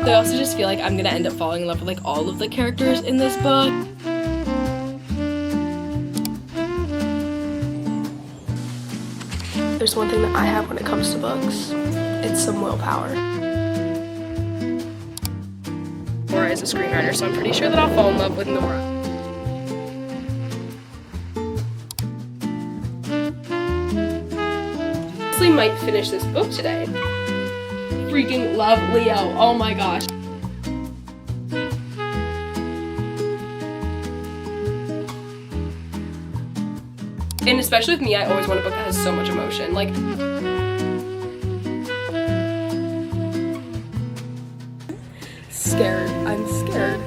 I also just feel like I'm gonna end up falling in love with like all of the characters in this book. There's one thing that I have when it comes to books. It's some willpower. Nora is a screenwriter, so I'm pretty sure that I'll fall in love with Nora. I honestly might finish this book today. Freaking love Leo. Oh my gosh. And especially with me, I always want a book that has so much emotion. Like, scared. I'm scared.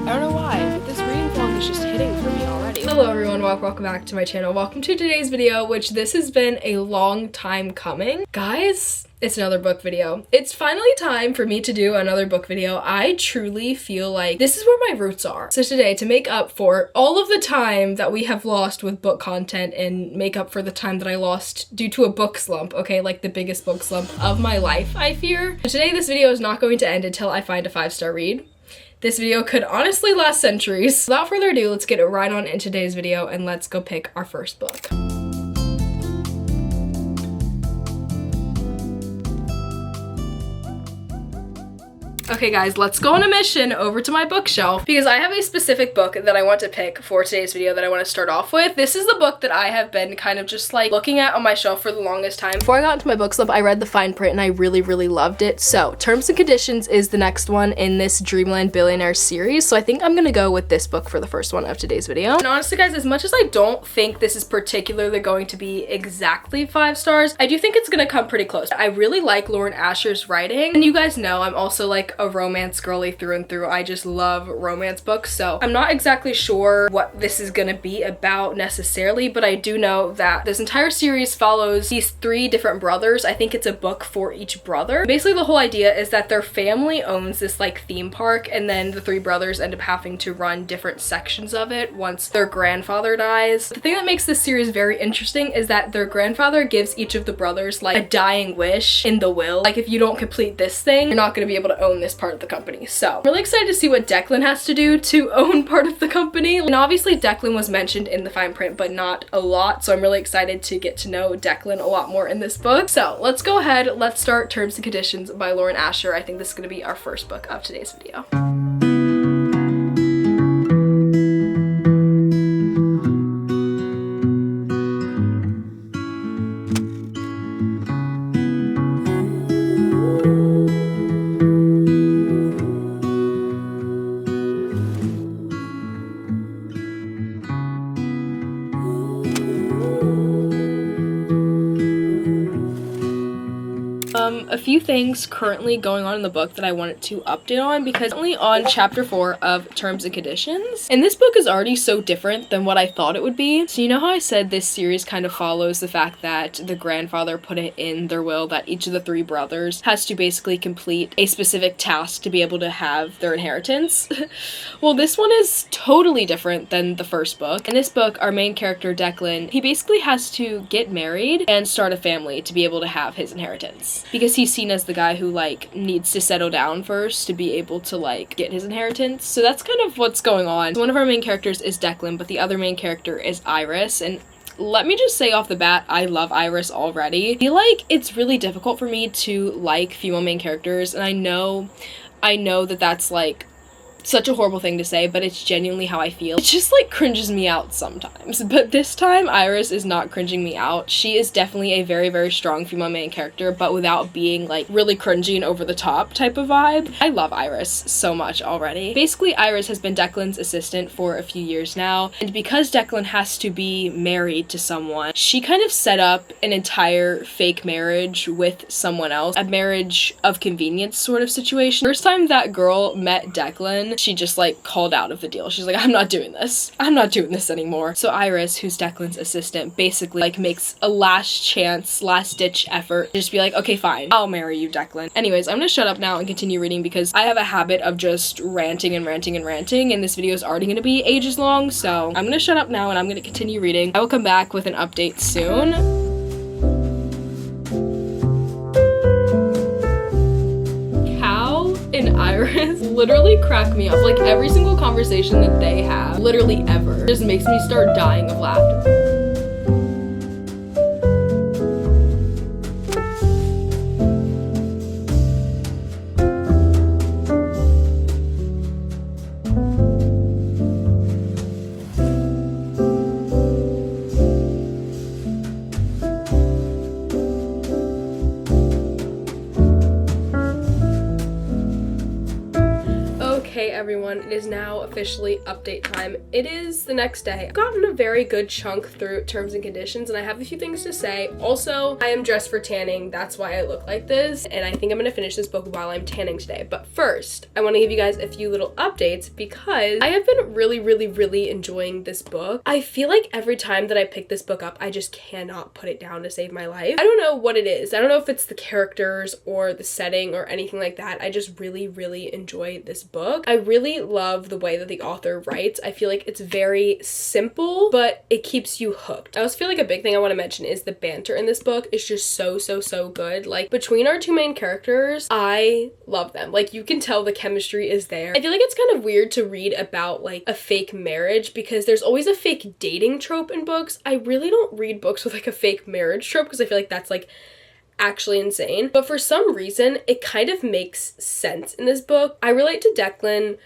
I don't know why, but this reading vlog is just hitting for me already. Hello everyone, welcome back to my channel. Welcome to today's video, which this has been a long time coming. Guys, it's another book video. It's finally time for me to do another book video. I truly feel like this is where my roots are. So today, to make up for all of the time that we have lost with book content and make up for the time that I lost due to a book slump, okay, like the biggest book slump of my life, I fear. But today, this video is not going to end until I find a 5-star read. This video could honestly last centuries. Without further ado, let's get right on in today's video and let's go pick our first book. Okay guys, let's go on a mission over to my bookshelf because I have a specific book that I want to pick for today's video that I want to start off with. This is the book that I have been kind of just like looking at on my shelf for the longest time. Before I got into my book slump, I read the fine print and I really loved it. So Terms and Conditions is the next one in this Dreamland Billionaire series. So I think I'm gonna go with this book for the first one of today's video. And honestly guys, as much as I don't think this is particularly going to be exactly 5 stars, I do think it's gonna come pretty close. I really like Lauren Asher's writing, and you guys know I'm also like a romance girly through and through. I just love romance books, so I'm not exactly sure what this is gonna be about necessarily, but I do know that this entire series follows these 3 different brothers. I think it's a book for each brother. Basically the whole idea is that their family owns this like theme park, and then the 3 brothers end up having to run different sections of it once their grandfather dies. The thing that makes this series very interesting is that their grandfather gives each of the brothers like a dying wish in the will. Like, if you don't complete this thing, you're not gonna be able to own this part of the company. So I'm really excited to see what Declan has to do to own part of the company. And obviously Declan was mentioned in the fine print, but not a lot. So I'm really excited to get to know Declan a lot more in this book. So let's go ahead, let's start Terms and Conditions by Lauren Asher. I think this is gonna be our first book of today's video. A few things currently going on in the book that I wanted to update on, because only on chapter 4 of Terms and Conditions, and this book is already so different than what I thought it would be. So you know how I said this series kind of follows the fact that the grandfather put it in their will that each of the 3 brothers has to basically complete a specific task to be able to have their inheritance? Well, this one is totally different than the first book. In this book, our main character Declan, he basically has to get married and start a family to be able to have his inheritance, because he's seen as the guy who like needs to settle down first to be able to like get his inheritance. So that's kind of what's going on. One of our main characters is Declan, but the other main character is Iris, and let me just say off the bat, I love Iris already. I feel like it's really difficult for me to like female main characters, and I know that that's like such a horrible thing to say, but it's genuinely how I feel. It just like cringes me out sometimes, but this time Iris is not cringing me out. She is definitely a very strong female main character, but without being like really cringy and over the top type of vibe. I love Iris so much already. Basically, Iris has been Declan's assistant for a few years now, and because Declan has to be married to someone, she kind of set up an entire fake marriage with someone else, a marriage of convenience sort of situation. First time that girl met Declan, she just like called out of the deal. She's like, I'm not doing this. I'm not doing this anymore. So Iris, who's Declan's assistant, basically like makes a last chance, last ditch effort to just be like, okay, fine, I'll marry you, Declan. Anyways, I'm gonna shut up now and continue reading because I have a habit of just ranting and this video is already gonna be ages long. So I'm gonna shut up now and I'm gonna continue reading. I will come back with an update soon. literally crack me up. Like every single conversation that they have, literally ever, just makes me start dying of laughter. Okay everyone, it is now officially update time. It is the next day. I've gotten a very good chunk through terms and conditions and I have a few things to say. Also, I am dressed for tanning. That's why I look like this. And I think I'm gonna finish this book while I'm tanning today. But first, I wanna give you guys a few little updates because I have been really enjoying this book. I feel like every time that I pick this book up, I just cannot put it down to save my life. I don't know what it is. I don't know if it's the characters or the setting or anything like that. I just really enjoy this book. I really love the way that the author writes. I feel like it's very simple, but it keeps you hooked. I also feel like a big thing I want to mention is the banter in this book is just so good. Like between our two main characters, I love them. Like you can tell the chemistry is there. I feel like it's kind of weird to read about like a fake marriage because there's always a fake dating trope in books. I really don't read books with like a fake marriage trope because I feel like that's like actually insane. But for some reason, it kind of makes sense in this book. I relate to Declan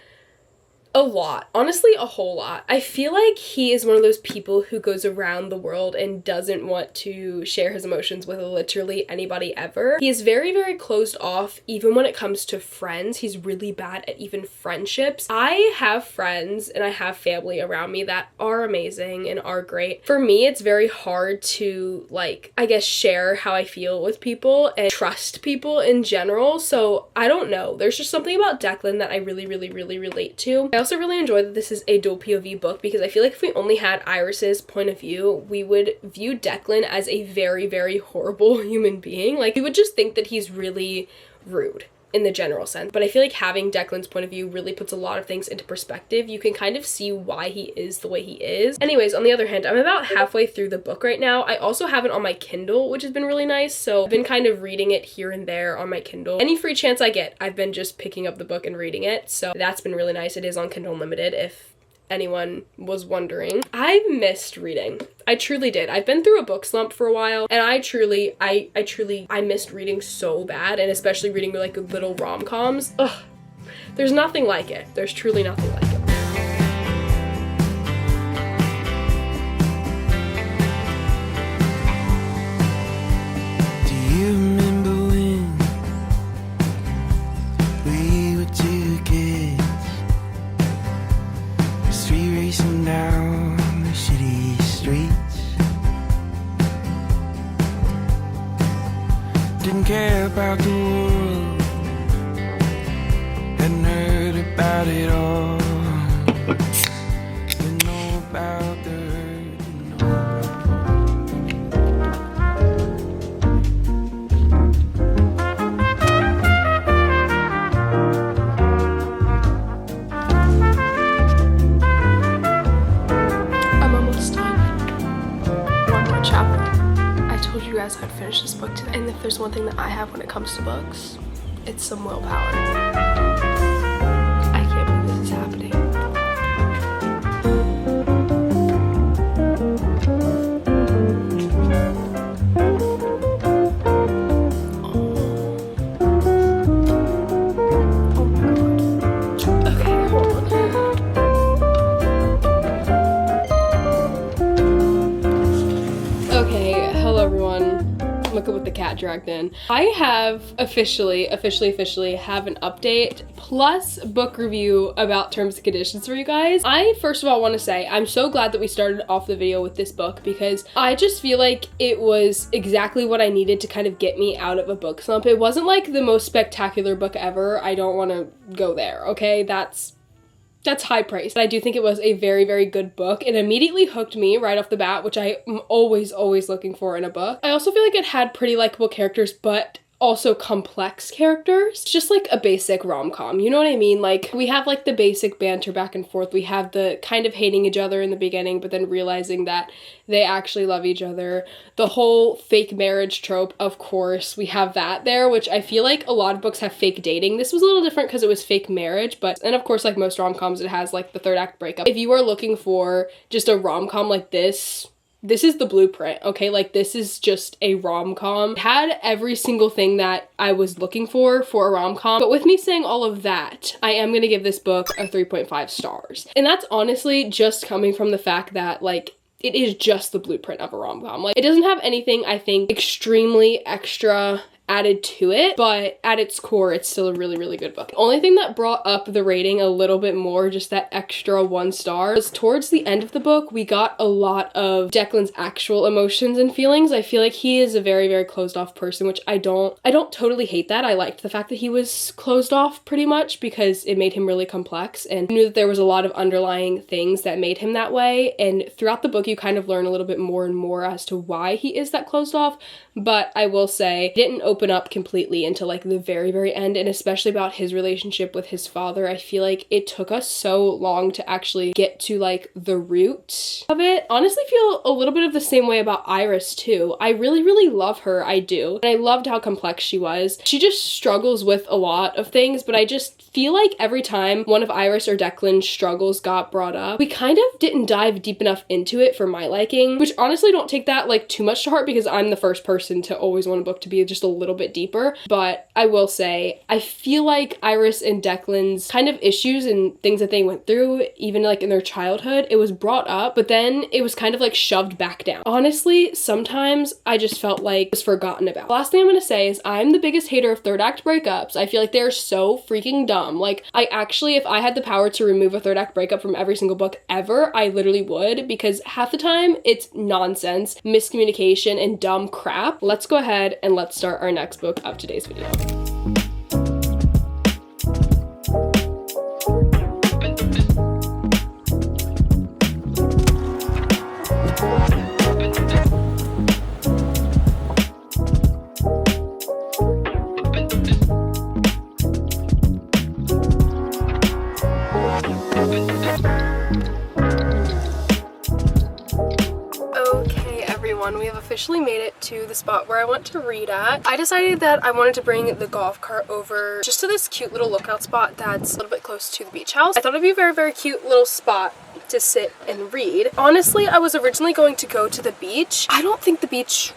a lot, honestly a whole lot. I feel like he is one of those people who goes around the world and doesn't want to share his emotions with literally anybody ever. He is very closed off even when it comes to friends. He's really bad at even friendships. I have friends and I have family around me that are amazing and are great. For me, it's very hard to like, I guess, share how I feel with people and trust people in general. So I don't know. There's just something about Declan that I really relate to. I also really enjoy that this is a dual POV book because I feel like if we only had Iris's point of view, we would view Declan as a very horrible human being. Like we would just think that he's really rude in the general sense. But I feel like having Declan's point of view really puts a lot of things into perspective. You can kind of see why he is the way he is. Anyways, on the other hand, I'm about halfway through the book right now. I also have it on my Kindle, which has been really nice. So I've been kind of reading it here and there on my Kindle. Any free chance I get, I've been just picking up the book and reading it. So that's been really nice. It is on Kindle Unlimited if anyone was wondering. I missed reading. I truly did. I've been through a book slump for a while and I missed reading so bad, and especially reading like little rom-coms. Ugh, there's nothing like it. There's truly nothing like it. Do you remember when we were two kids? Street racing down the shitty streets. Didn't care about the world, hadn't heard about it all. Didn't know about the hurt, didn't know you guys I'd finish this book today. And if there's one thing that I have when it comes to books, it's some willpower. I can't believe this is happening. Oh my god. Okay, hold on. Okay, hello everyone. Look at what the cat dragged in. I have officially have an update plus book review about terms and conditions for you guys. I first of all want to say I'm so glad that we started off the video with this book because I just feel like it was exactly what I needed to kind of get me out of a book slump. It wasn't like the most spectacular book ever. I don't want to go there, okay? That's high praise. But I do think it was a very good book. It immediately hooked me right off the bat, which I am always looking for in a book. I also feel like it had pretty likable characters, but also complex characters. It's just like a basic rom-com, you know what I mean? Like, we have like the basic banter back and forth. We have the kind of hating each other in the beginning, but then realizing that they actually love each other. The whole fake marriage trope, of course, we have that there, which I feel like a lot of books have fake dating. This was a little different because it was fake marriage, but, and of course, like most rom-coms, it has like the third act breakup. If you are looking for just a rom-com like this is the blueprint, okay? Like, this is just a rom-com. It had every single thing that I was looking for a rom-com. But with me saying all of that, I am gonna give this book a 3.5 stars. And that's honestly just coming from the fact that, like, it is just the blueprint of a rom-com. Like, it doesn't have anything, I think, extremely extra added to it, but at its core, it's still a really, really good book. The only thing that brought up the rating a little bit more, just that extra 1 star, was towards the end of the book, we got a lot of Declan's actual emotions and feelings. I feel like he is a very, very closed off person, which I don't totally hate that. I liked the fact that he was closed off pretty much because it made him really complex, and I knew that there was a lot of underlying things that made him that way, and throughout the book, you kind of learn a little bit more and more as to why he is that closed off. But I will say, it didn't open up completely until like the very, very end, and especially about his relationship with his father. I feel like it took us so long to actually get to like the root of it. Honestly, feel a little bit of the same way about Iris too. I really, really love her, I do. And I loved how complex she was. She just struggles with a lot of things, but I just feel like every time one of Iris or Declan's struggles got brought up, we kind of didn't dive deep enough into it for my liking, which honestly don't take that like too much to heart because I'm the first person to always want a book to be just a little bit deeper. But I will say, I feel like Iris and Declan's kind of issues and things that they went through, even like in their childhood, it was brought up, but then it was kind of like shoved back down. Honestly, sometimes I just felt like it was forgotten about. The last thing I'm gonna say is I'm the biggest hater of third act breakups. I feel like they're so freaking dumb. Like, I actually, if I had the power to remove a third act breakup from every single book ever, I literally would, because half the time it's nonsense, miscommunication, and dumb crap. Let's go ahead and let's start our next book of today's video. We have officially made it to the spot where I want to read at. I decided that I wanted to bring the golf cart over just to this cute little lookout spot that's a little bit close to the beach house. I thought it'd be a very, very cute little spot to sit and read. Honestly, I was originally going to go to the beach. I don't think the beach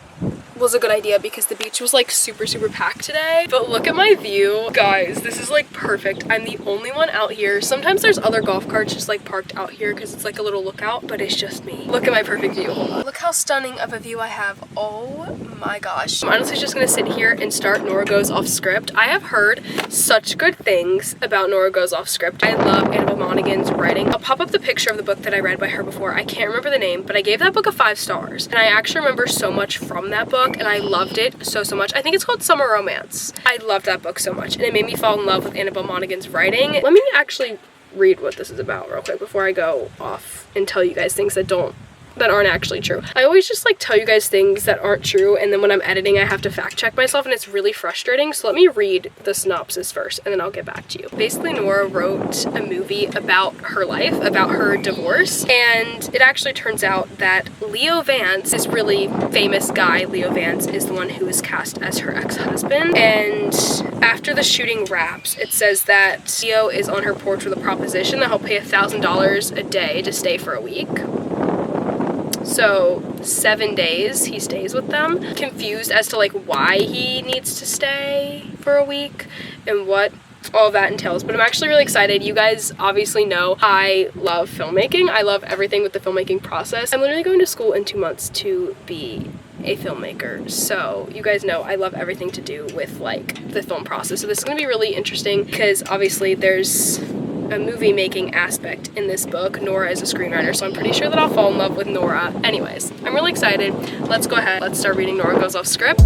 was a good idea because the beach was like super, super packed today. But look at my view. Guys, this is like perfect. I'm the only one out here. Sometimes there's other golf carts just like parked out here because it's like a little lookout, but it's just me. Look at my perfect view. Look how stunning of a view I have. Oh my gosh. I'm honestly just gonna sit here and start Nora Goes Off Script. I have heard such good things about Nora Goes Off Script. I love Annabelle Monaghan's writing. I'll pop up the picture of the book that I read by her before. I can't remember the name, but I gave that book a 5 stars. And I actually remember so much from that book, and I loved it so much. I think it's called Summer Romance. I loved that book so much, and it made me fall in love with Annabelle Monaghan's writing. Let me actually read what this is about real quick before I go off and tell you guys things that aren't actually true. I always just like tell you guys things that aren't true, and then when I'm editing I have to fact check myself, and it's really frustrating. So let me read the synopsis first and then I'll get back to you. Basically, Nora wrote a movie about her life, about her divorce, and it actually turns out that Leo Vance, this really famous guy, Leo Vance, is the one who was cast as her ex-husband. And after the shooting wraps, it says that Leo is on her porch with a proposition that he'll pay $1,000 a day to stay for a week. So 7 days he stays with them. Confused as to like why he needs to stay for a week and what all that entails, but I'm actually really excited. You guys obviously know I love filmmaking. I love everything with the filmmaking process. I'm literally going to school in 2 months to be a filmmaker, so you guys know I love everything to do with like the film process. So this is gonna be really interesting because obviously there's a movie making aspect in this book. Nora is a screenwriter, so I'm pretty sure that I'll fall in love with Nora. Anyways, I'm really excited. Let's go ahead. Let's start reading Nora Goes Off Script.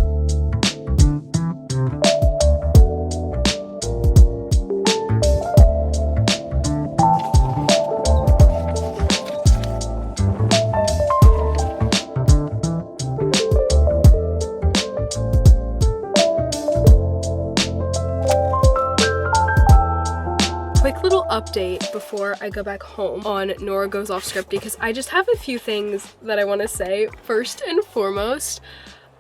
update before I go back home on Nora Goes Off Script because I just have a few things that I want to say. First and foremost,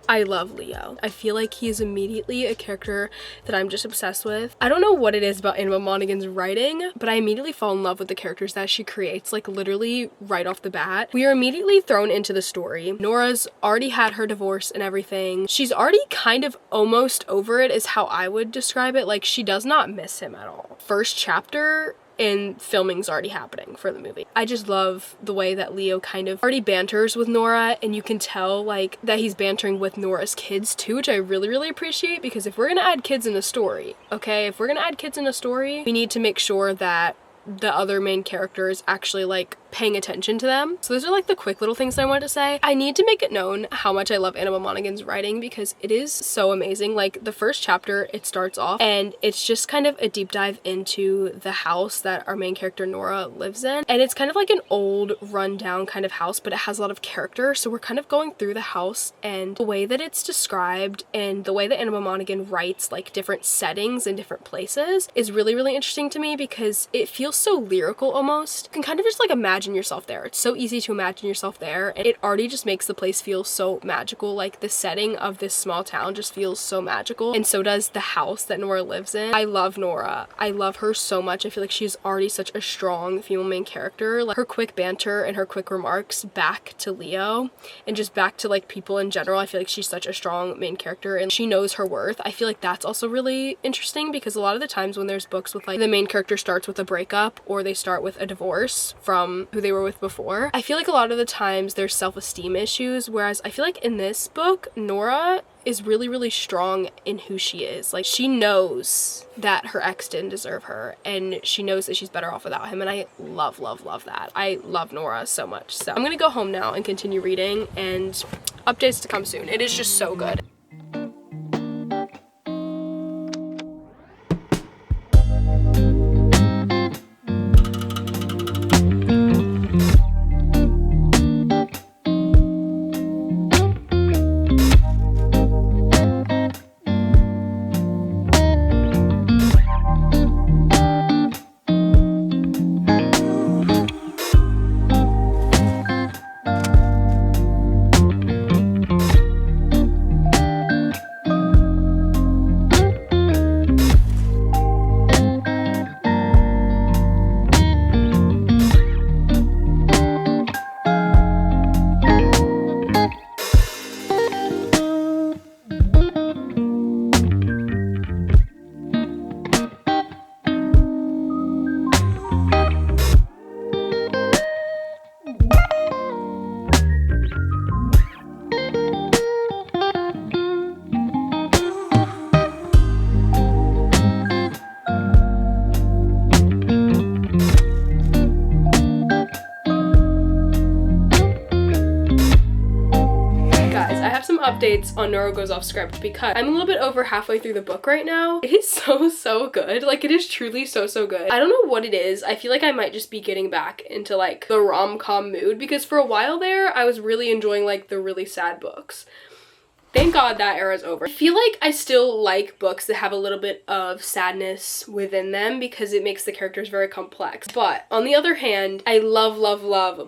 I love Leo. I feel like he is immediately a character that I'm just obsessed with. I don't know what it is about Anna Monaghan's writing, but I immediately fall in love with the characters that she creates, like literally right off the bat. We are immediately thrown into the story. Nora's already had her divorce and everything. She's already kind of almost over it is how I would describe it. Like, she does not miss him at all. First chapter and filming's already happening for the movie. I just love the way that Leo kind of already banters with Nora, and you can tell like that he's bantering with Nora's kids too, which I really appreciate, because if we're gonna add kids in a story, okay, if we're gonna add kids in a story, we need to make sure that the other main characters actually like paying attention to them. So those are like the quick little things that I wanted to say. I need to make it known how much I love Anna Monaghan's writing because it is so amazing. Like the first chapter, it starts off and it's just kind of a deep dive into the house that our main character Nora lives in. And it's kind of like an old rundown kind of house, but it has a lot of character. So we're kind of going through the house, and the way that it's described and the way that Anna Monaghan writes like different settings and different places is really interesting to me because it feels so lyrical almost. You can kind of just like imagine yourself there. It's so easy to imagine yourself there, and it already just makes the place feel so magical. Like the setting of this small town just feels so magical, and so does the house that Nora lives in. I love Nora. I love her so much. I feel like she's already such a strong female main character. Like her quick banter and her quick remarks back to Leo and just back to like people in general. I feel like she's such a strong main character and she knows her worth. I feel like that's also really interesting because a lot of the times when there's books with like the main character starts with a breakup or they start with a divorce from who they were with before, I feel like a lot of the times there's self-esteem issues, whereas I feel like in this book, Nora is really strong in who she is. Like she knows that her ex didn't deserve her and she knows that she's better off without him, and I love that. I love Nora so much. So I'm gonna go home now and continue reading, and updates to come soon. It is just so good. Updates on Nora Goes Off Script because I'm a little bit over halfway through the book right now. It is so good. Like it is truly so good. I don't know what it is. I feel like I might just be getting back into like the rom-com mood because for a while there I was really enjoying like the really sad books. Thank God that era is over. I feel like I still like books that have a little bit of sadness within them because it makes the characters very complex. But on the other hand, I love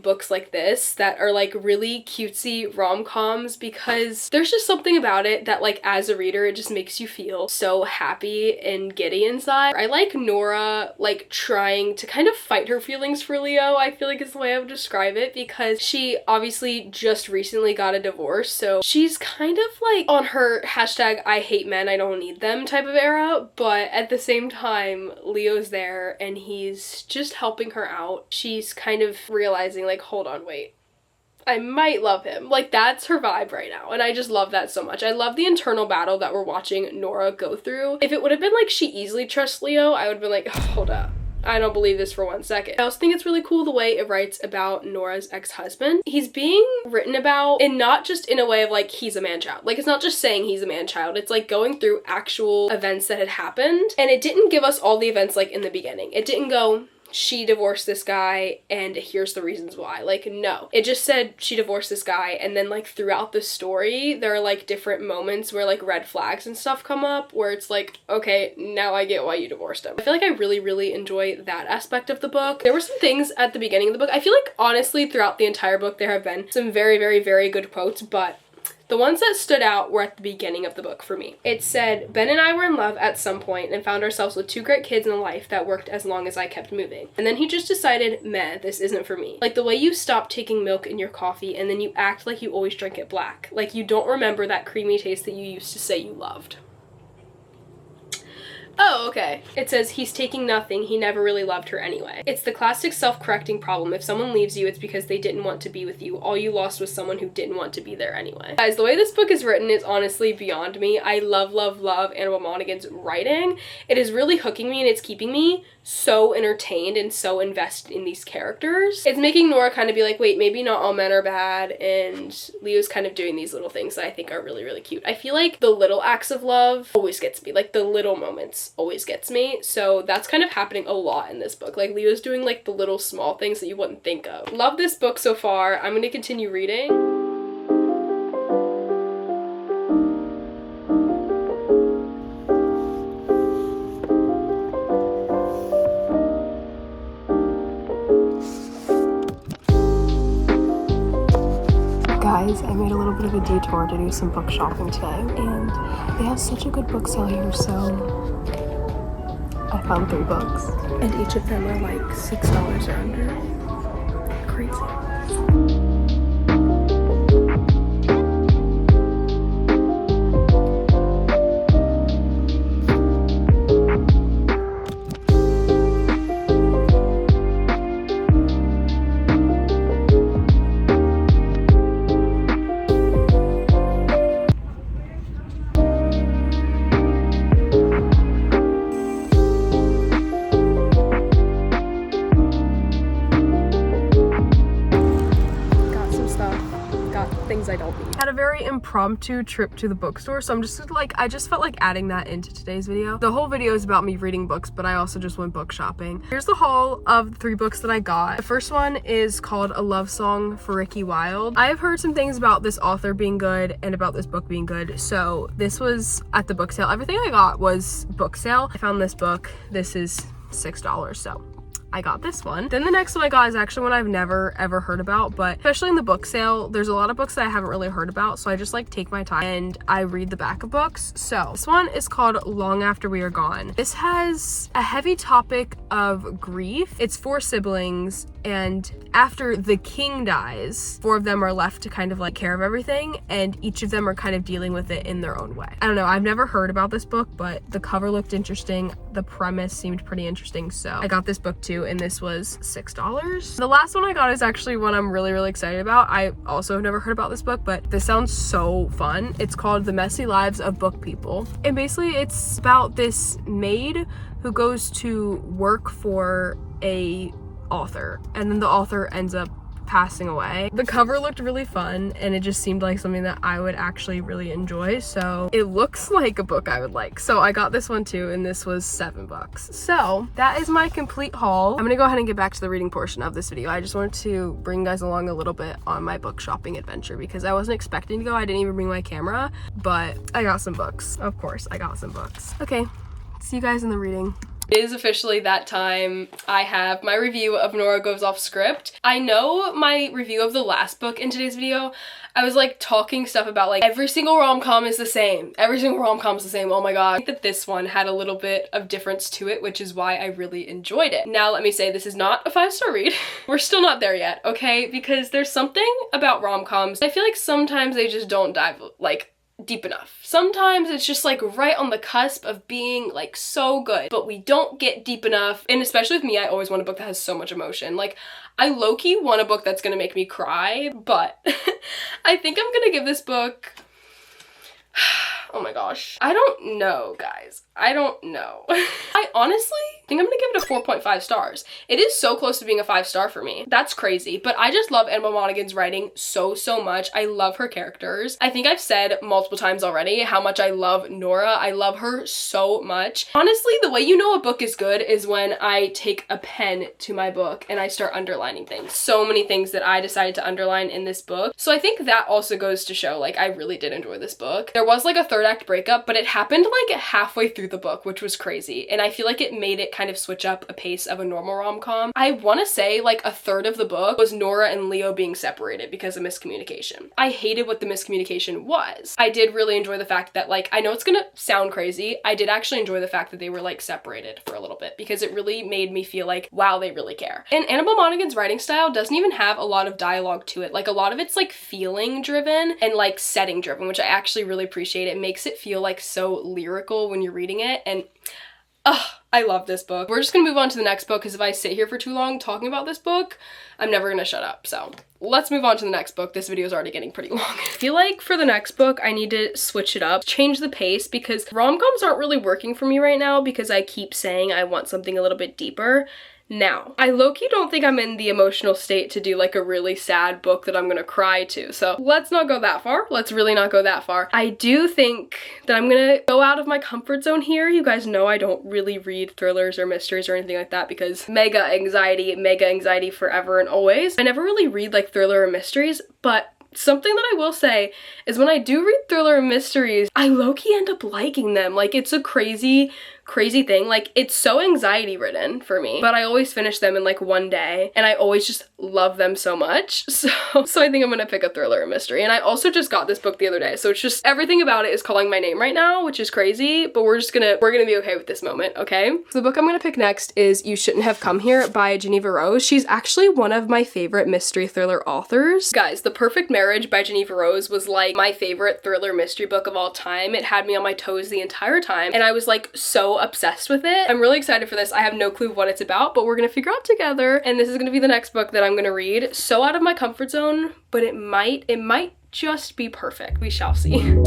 books like this that are like really cutesy rom-coms because there's just something about it that like as a reader, it just makes you feel so happy and giddy inside. I like Nora like trying to kind of fight her feelings for Leo, I feel like is the way I would describe it, because she obviously just recently got a divorce. So she's kind of like on her hashtag I hate men, I don't need them type of era, but at the same time Leo's there and he's just helping her out. She's kind of realizing like, hold on, wait, I might love him. Like that's her vibe right now, and I just love that so much. I love the internal battle that we're watching Nora go through. If it would have been like she easily trusts Leo, I would have been like, hold up, I don't believe this for 1 second. I also think it's really cool the way it writes about Nora's ex-husband. He's being written about, and not just in a way of like he's a man-child. Like it's not just saying he's a man-child. It's like going through actual events that had happened, and it didn't give us all the events like in the beginning. It didn't go, she divorced this guy and here's the reasons why. Like, no. It just said she divorced this guy, and then like throughout the story there are like different moments where like red flags and stuff come up where it's like, okay, now I get why you divorced him. I feel like I really enjoy that aspect of the book. There were some things at the beginning of the book. I feel like honestly throughout the entire book there have been some very good quotes, but the ones that stood out were at the beginning of the book for me. It said, Ben and I were in love at some point and found ourselves with 2 great kids and a life that worked as long as I kept moving. And then he just decided, meh, this isn't for me. Like the way you stop taking milk in your coffee and then you act like you always drink it black. Like you don't remember that creamy taste that you used to say you loved. Oh, okay. It says, he's taking nothing, he never really loved her anyway. It's the classic self-correcting problem. If someone leaves you, it's because they didn't want to be with you. All you lost was someone who didn't want to be there anyway. Guys, the way this book is written is honestly beyond me. I love Annabelle Monaghan's writing. It is really hooking me and it's keeping me so entertained and so invested in these characters. It's making Nora kind of be like, wait, maybe not all men are bad, and Leo's kind of doing these little things that I think are really cute. I feel like the little acts of love always gets me, like the little moments always gets me, so that's kind of happening a lot in this book. Like Leo's doing like the little small things that you wouldn't think of. Love this book so far. I'm gonna continue reading. Guys, I made a little bit of a detour to do some book shopping today, and they have such a good book sale here, so I found 3 books, and each of them are like $6 or under. Crazy. I don't need. Had a very impromptu trip to the bookstore, so I'm just like, I just felt like adding that into today's video. The whole video is about me reading books, but I also just went book shopping. Here's the haul of the 3 books that I got. The first one is called A Love Song for Ricky Wilde. I have heard some things about this author being good and about this book being good, so this was at the book sale. Everything I got was book sale. I found this book. This is $6, so I got this one. Then the next one I got is actually one I've never ever heard about, but especially in the book sale, there's a lot of books that I haven't really heard about, so I just like take my time and I read the back of books. So this one is called Long After We Are Gone. This has a heavy topic of grief. It's 4 siblings, and after the king dies, 4 of them are left to kind of like care of everything, and each of them are kind of dealing with it in their own way. I don't know, I've never heard about this book, but the cover looked interesting. The premise seemed pretty interesting, so I got this book too, and this was $6. The last one I got is actually one I'm really excited about. I also have never heard about this book, but this sounds so fun. It's called The Messy Lives of Book People, and basically it's about this maid who goes to work for a author, and then the author ends up passing away. The cover looked really fun, and it just seemed like something that I would actually really enjoy, so it looks like a book I would like. So I got this one too, and this was $7. So that is my complete haul. I'm gonna go ahead and get back to the reading portion of this video. I just wanted to bring you guys along a little bit on my book shopping adventure because I wasn't expecting to go. I didn't even bring my camera, but I got some books. Of course, I got some books. Okay, see you guys in the reading. It is officially that time. I have my review of Nora Goes Off Script. I know my review of the last book in today's video, I was like talking stuff about like every single rom-com is the same. Every single rom-com is the same. Oh my god. I think that this one had a little bit of difference to it, which is why I really enjoyed it. Now let me say this is not a 5-star read. We're still not there yet, okay? Because there's something about rom-coms. I feel like sometimes they just don't dive like deep enough. Sometimes it's just like right on the cusp of being like so good, but we don't get deep enough. And especially with me, I always want a book that has so much emotion. Like I low-key want a book that's gonna make me cry, but I think I'm gonna give this book, Oh my gosh. I don't know, guys. I don't know. I honestly think I'm gonna give it a 4.5 stars. It is so close to being a 5-star for me. That's crazy, but I just love Annabelle Monaghan's writing so much. I love her characters. I think I've said multiple times already how much I love Nora. I love her so much. Honestly, the way you know a book is good is when I take a pen to my book and I start underlining things. So many things that I decided to underline in this book. So I think that also goes to show, like, I really did enjoy this book. There was like a third act breakup, but it happened like halfway through the book, which was crazy. And I feel like it made it kind of switch up a pace of a normal rom-com. I want to say like a third of the book was Nora and Leo being separated because of miscommunication. I hated what the miscommunication was. I did really enjoy the fact that, like, I know it's gonna sound crazy, I did actually enjoy the fact that they were like separated for a little bit because it really made me feel like, wow, they really care. And Annabelle Monaghan's writing style doesn't even have a lot of dialogue to it. Like, a lot of it's like feeling driven and like setting driven, which I actually really appreciate. It makes it feel like so lyrical when you're reading it, and I love this book. We're just gonna move on to the next book because if I sit here for too long talking about this book, I'm never gonna shut up. So let's move on to the next book. This video is already getting pretty long. I feel like for the next book, I need to switch it up, change the pace, because rom-coms aren't really working for me right now because I keep saying I want something a little bit deeper. Now, I low-key don't think I'm in the emotional state to do like a really sad book that I'm gonna cry to, so let's not go that far. Let's really not go that far. I do think that I'm gonna go out of my comfort zone here. You guys know I don't really read thrillers or mysteries or anything like that because mega anxiety forever and always. I never really read like thriller or mysteries, but something that I will say is when I do read thriller and mysteries, I low-key end up liking them. Like, it's a crazy thing. Like, it's so anxiety ridden for me, but I always finish them in like one day and I always just love them so much. So I think I'm gonna pick a thriller or mystery. And I also just got this book the other day, so it's just everything about it is calling my name right now, which is crazy, but we're gonna be okay with this moment, okay? So the book I'm gonna pick next is You Shouldn't Have Come Here by Geneva Rose. She's actually one of my favorite mystery thriller authors. Guys, The Perfect Marriage by Geneva Rose was like my favorite thriller mystery book of all time. It had me on my toes the entire time and I was like so obsessed with it. I'm really excited for this. I have no clue what it's about, but we're gonna figure out together, and this is gonna be the next book that I'm gonna read. So out of my comfort zone, but it might just be perfect. We shall see.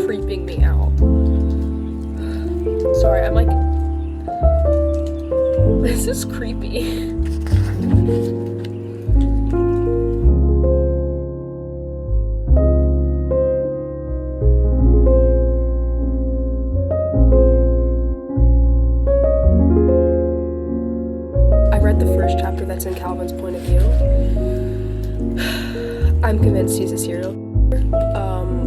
Creeping me out. Sorry, I'm like, this is creepy. I read the first chapter that's in Calvin's point of view. I'm convinced he's a serial killer.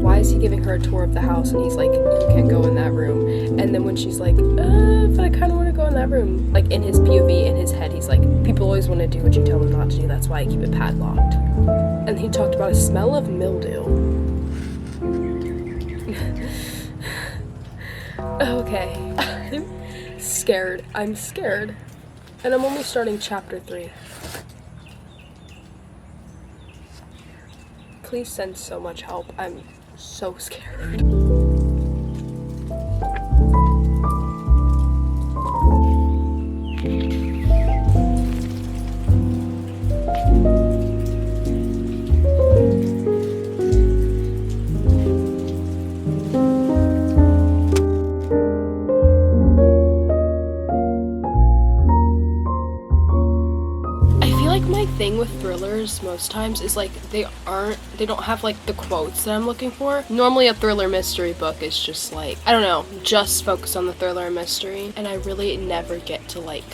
Why is he giving her a tour of the house and he's like, you can't go in that room? And then when she's like, but I kind of want to go in that room, like in his POV, in his head, he's like, people always want to do what you tell them not to do, that's why I keep it padlocked. And he talked about a smell of mildew. Okay, I'm scared. And I'm only starting chapter 3. Please send so much help. I'm so scared. My thing with thrillers most times is like they don't have like the quotes that I'm looking for. Normally a thriller mystery book is just like, I don't know, just focus on the thriller and mystery, and I really never get to like,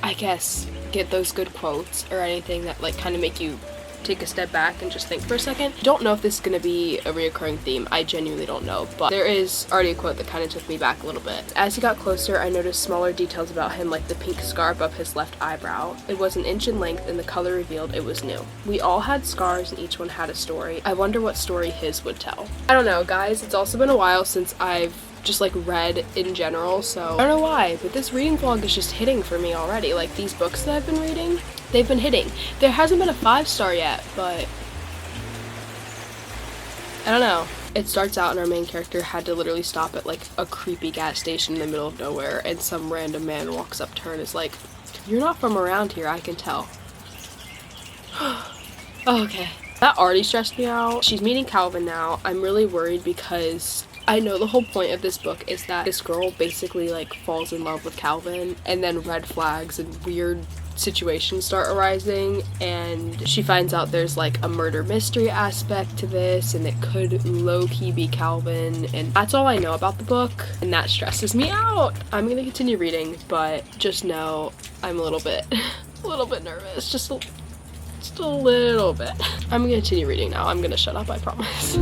I guess, get those good quotes or anything that like kind of make you take a step back and just think for a second. Don't know if this is gonna be a reoccurring theme. I genuinely don't know, but there is already a quote that kind of took me back a little bit. As he got closer, I noticed smaller details about him, like the pink scar above his left eyebrow. It was an inch in length and the color revealed it was new. We all had scars and each one had a story. I wonder what story his would tell. I don't know, guys. It's also been a while since I've just like read in general, so I don't know why, but this reading vlog is just hitting for me already. Like these books that I've been reading, they've been hitting. There hasn't been a 5-star yet, but I don't know. It starts out and our main character had to literally stop at like a creepy gas station in the middle of nowhere, and some random man walks up to her and is like, "You're not from around here, I can tell." Okay. That already stressed me out. She's meeting Calvin now. I'm really worried because I know the whole point of this book is that this girl basically like falls in love with Calvin, and then red flags and weird situations start arising, and she finds out there's like a murder mystery aspect to this, and it could low-key be Calvin, and that's all I know about the book, and that stresses me out. I'm gonna continue reading, but just know I'm a little bit nervous. Just a little bit. I'm gonna continue reading now. I'm gonna shut up, I promise.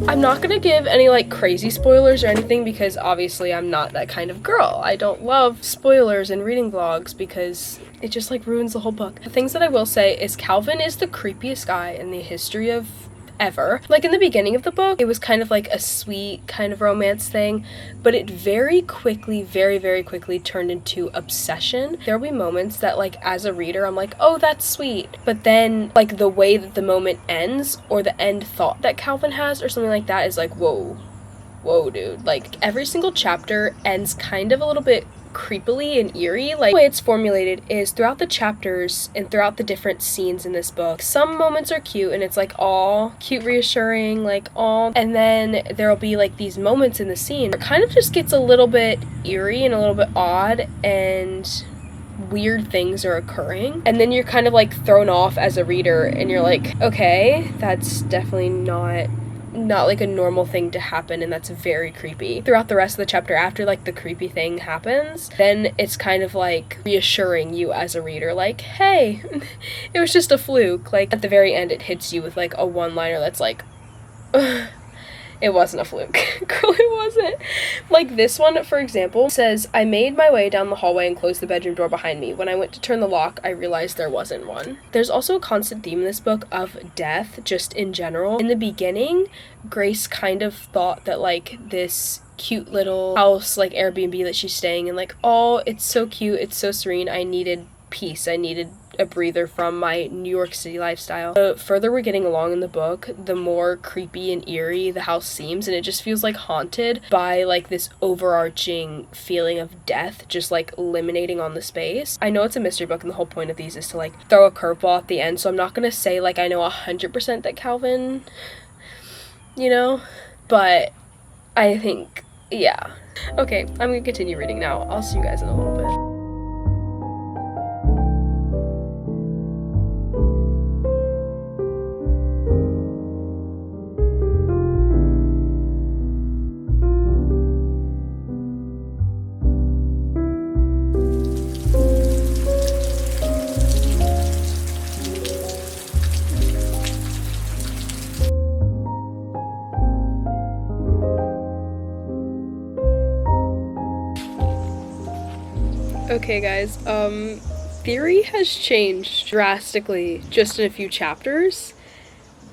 I'm not gonna give any like crazy spoilers or anything because obviously I'm not that kind of girl. I don't love spoilers in reading vlogs because it just like ruins the whole book. The things that I will say is Calvin is the creepiest guy in the history of ever. Like in the beginning of the book, it was kind of like a sweet kind of romance thing, but it very quickly turned into obsession. There'll be moments that like as a reader I'm like, oh, that's sweet, but then like the way that the moment ends or the end thought that Calvin has or something like that is like, whoa dude. Like every single chapter ends kind of a little bit creepily and eerie. Like the way it's formulated is throughout the chapters and throughout the different scenes in this book, some moments are cute and it's like all cute, reassuring, like all, and then there'll be like these moments in the scene where it kind of just gets a little bit eerie and a little bit odd and weird things are occurring, and then you're kind of like thrown off as a reader and you're like, okay, that's definitely not like a normal thing to happen, and that's very creepy. Throughout the rest of the chapter, after like the creepy thing happens, then it's kind of like reassuring you as a reader, like, hey, it was just a fluke. Like at the very end it hits you with like a one-liner that's like, ugh. It wasn't a fluke. Girl, it wasn't. Like this one, for example, says, I made my way down the hallway and closed the bedroom door behind me. When I went to turn the lock, I realized there wasn't one. There's also a constant theme in this book of death, just in general. In the beginning, Grace kind of thought that like this cute little house, like Airbnb that she's staying in, like, oh, it's so cute, it's so serene, I needed peace, I needed a breather from my New York City lifestyle. The further we're getting along in the book, the more creepy and eerie the house seems, and it just feels like haunted by like this overarching feeling of death just like eliminating on the space. I know it's a mystery book and the whole point of these is to like throw a curveball at the end, so I'm not gonna say like I know 100% that Calvin, you know, but I think, yeah. Okay, I'm gonna continue reading now. I'll see you guys in a little bit. Okay guys, theory has changed drastically just in a few chapters,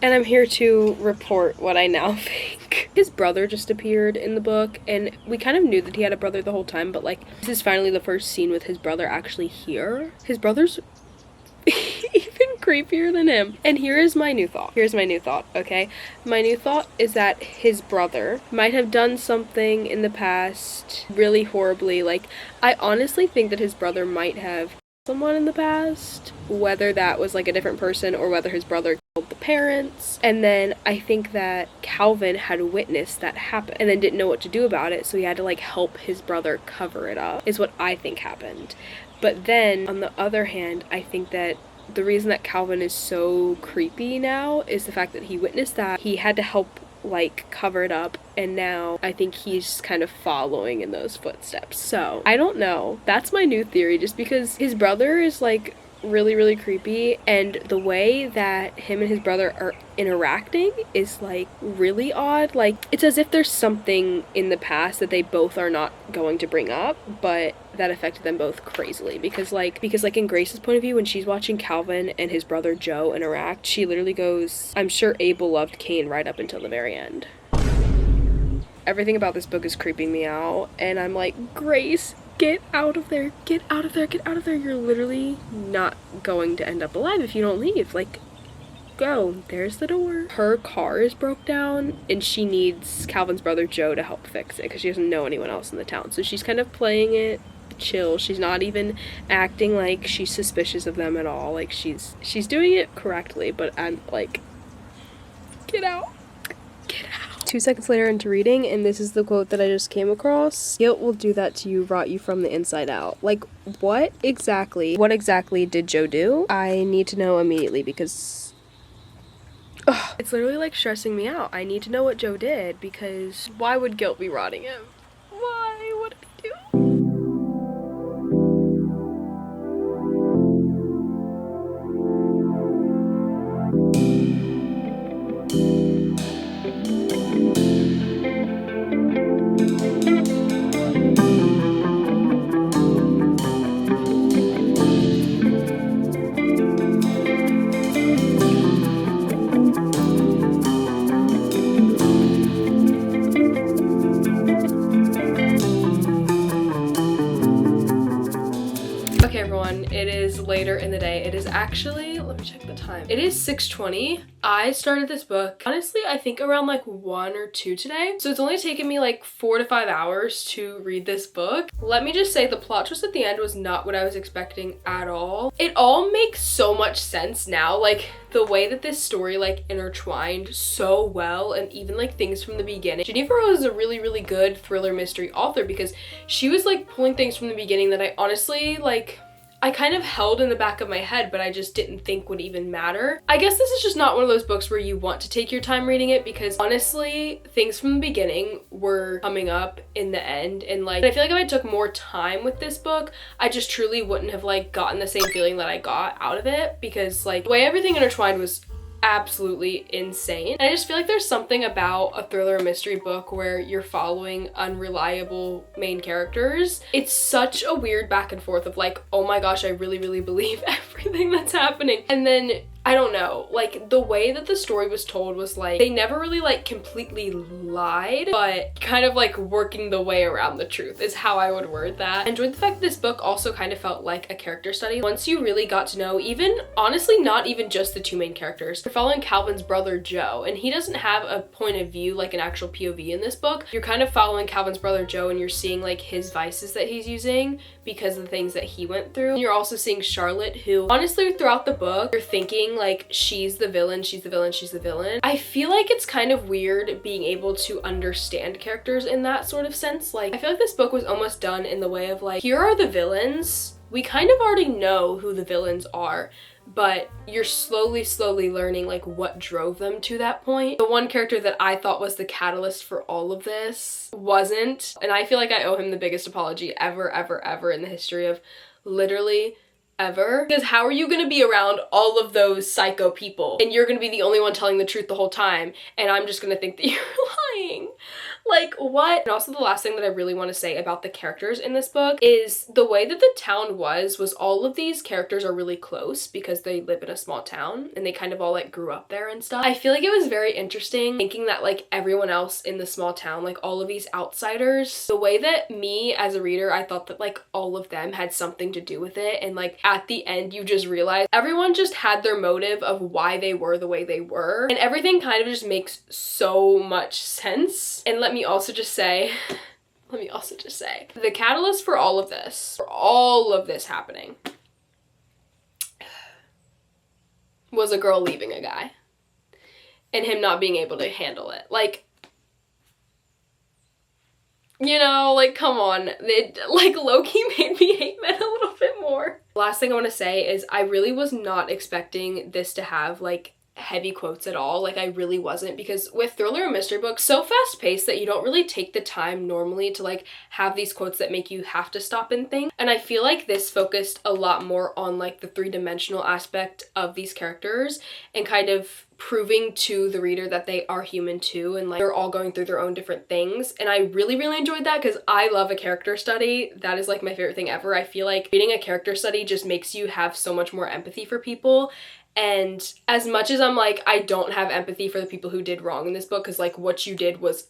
and I'm here to report what I now think. His brother just appeared in the book, and we kind of knew that he had a brother the whole time, but like, this is finally the first scene with his brother actually here. His brother's even creepier than him. And here is my new thought. Here's my new thought, okay? My new thought is that his brother might have done something in the past really horribly. Like, I honestly think that his brother might have someone in the past, whether that was like a different person or whether his brother killed the parents. And then I think that Calvin had witnessed that happen and then didn't know what to do about it, so he had to like help his brother cover it up, is what I think happened. But then on the other hand, I think that the reason that Calvin is so creepy now is the fact that he witnessed that. He had to help like cover it up, and now I think he's kind of following in those footsteps. So I don't know, that's my new theory, just because his brother is like really creepy, and the way that him and his brother are interacting is like really odd. Like it's as if there's something in the past that they both are not going to bring up, but that affected them both crazily, because in Grace's point of view, when she's watching Calvin and his brother Joe interact, she literally goes, I'm sure Abel loved Cain right up until the very end. Everything about this book is creeping me out, and I'm like, Grace, get out of there, get out of there, get out of there. You're literally not going to end up alive if you don't leave. Like, go. There's the door. Her car is broke down, and she needs Calvin's brother Joe to help fix it because she doesn't know anyone else in the town. So she's kind of playing it chill. She's not even acting like she's suspicious of them at all. Like, she's doing it correctly, but I'm like, get out. Get out. 2 seconds later into reading, and this is the quote that I just came across. Guilt will do that to you, rot you from the inside out. Like, what exactly did Joe do? I need to know immediately, because it's literally like stressing me out. I need to know what Joe did, because why would guilt be rotting him? Why? What did he do? Okay everyone, it is later in the day. It is actually, let me check the time. It is 6:20. I started this book, honestly, I think around like 1 or 2 today. So it's only taken me like 4 to 5 hours to read this book. Let me just say, the plot twist at the end was not what I was expecting at all. It all makes so much sense now. Like, the way that this story like intertwined so well, and even like things from the beginning. Geneva Rose is a really good thriller mystery author, because she was like pulling things from the beginning that I honestly like, I kind of held in the back of my head, but I just didn't think would even matter. I guess this is just not one of those books where you want to take your time reading it, because honestly, things from the beginning were coming up in the end, and like, I feel like if I took more time with this book, I just truly wouldn't have like gotten the same feeling that I got out of it, because like the way everything intertwined was absolutely insane. And I just feel like there's something about a thriller mystery book where you're following unreliable main characters. It's such a weird back and forth of like, oh my gosh, I really believe everything that's happening. And then, I don't know, like the way that the story was told was like, they never really like completely lied, but kind of like working the way around the truth is how I would word that. I enjoyed the fact that this book also kind of felt like a character study. Once you really got to know, even, honestly, not even just the 2 main characters. You're following Calvin's brother Joe, and he doesn't have a point of view, like an actual POV in this book. You're kind of following Calvin's brother Joe, and you're seeing like his vices that he's using because of the things that he went through. And you're also seeing Charlotte, who honestly throughout the book, you're thinking like she's the villain, she's the villain, she's the villain. I feel like it's kind of weird being able to understand characters in that sort of sense. Like, I feel like this book was almost done in the way of like, here are the villains. We kind of already know who the villains are, but you're slowly learning like what drove them to that point. The one character that I thought was the catalyst for all of this wasn't, and I feel like I owe him the biggest apology ever in the history of literally ever. Because how are you gonna be around all of those psycho people and you're gonna be the only one telling the truth the whole time, and I'm just gonna think that you're lying? Like, what? And also the last thing that I really want to say about the characters in this book is the way that the town was all of these characters are really close because they live in a small town and they kind of all like grew up there and stuff. I feel like it was very interesting thinking that like everyone else in the small town, like all of these outsiders, the way that me as a reader, I thought that like all of them had something to do with it, and like at the end you just realize everyone just had their motive of why they were the way they were, and everything kind of just makes so much sense. And let me also just say, the catalyst for all of this happening was a girl leaving a guy and him not being able to handle it. Like, You know, like, come on. It, like, low-key made me hate men a little bit more. Last thing I want to say is I really was not expecting this to have, like, heavy quotes at all. Like, I really wasn't, because with thriller and mystery books, so fast-paced that you don't really take the time normally to, like, have these quotes that make you have to stop and think. And I feel like this focused a lot more on, like, the three-dimensional aspect of these characters and kind of proving to the reader that they are human too, and like they're all going through their own different things. And I really enjoyed that, because I love a character study. That is like my favorite thing ever. I feel like reading a character study just makes you have so much more empathy for people. And as much as I'm like, I don't have empathy for the people who did wrong in this book, because like what you did was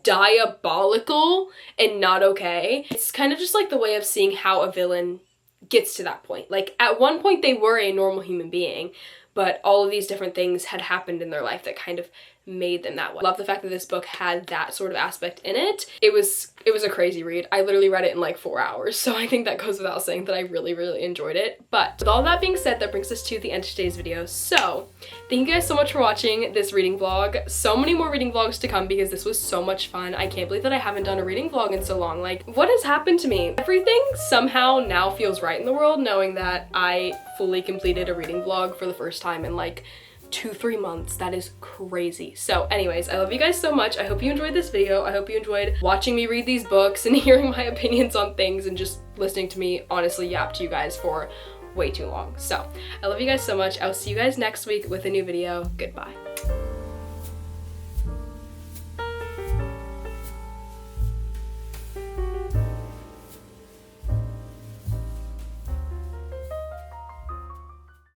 diabolical and not okay, it's kind of just like the way of seeing how a villain gets to that point. Like at one point they were a normal human being, but all of these different things had happened in their life that kind of made them that way. I love the fact that this book had that sort of aspect in it. It was a crazy read. I literally read it in like 4 hours, so I think that goes without saying that I really enjoyed it. But with all that being said, that brings us to the end of today's video. So thank you guys so much for watching this reading vlog. So many more reading vlogs to come, because this was so much fun. I can't believe that I haven't done a reading vlog in so long. Like, what has happened to me? Everything somehow now feels right in the world, knowing that I fully completed a reading vlog for the first time in like 2-3 months. That is crazy. So anyways, I love you guys so much. I hope you enjoyed this video. I hope you enjoyed watching me read these books and hearing my opinions on things and just listening to me honestly yap to you guys for way too long. So I love you guys so much. I'll see you guys next week with a new video. Goodbye.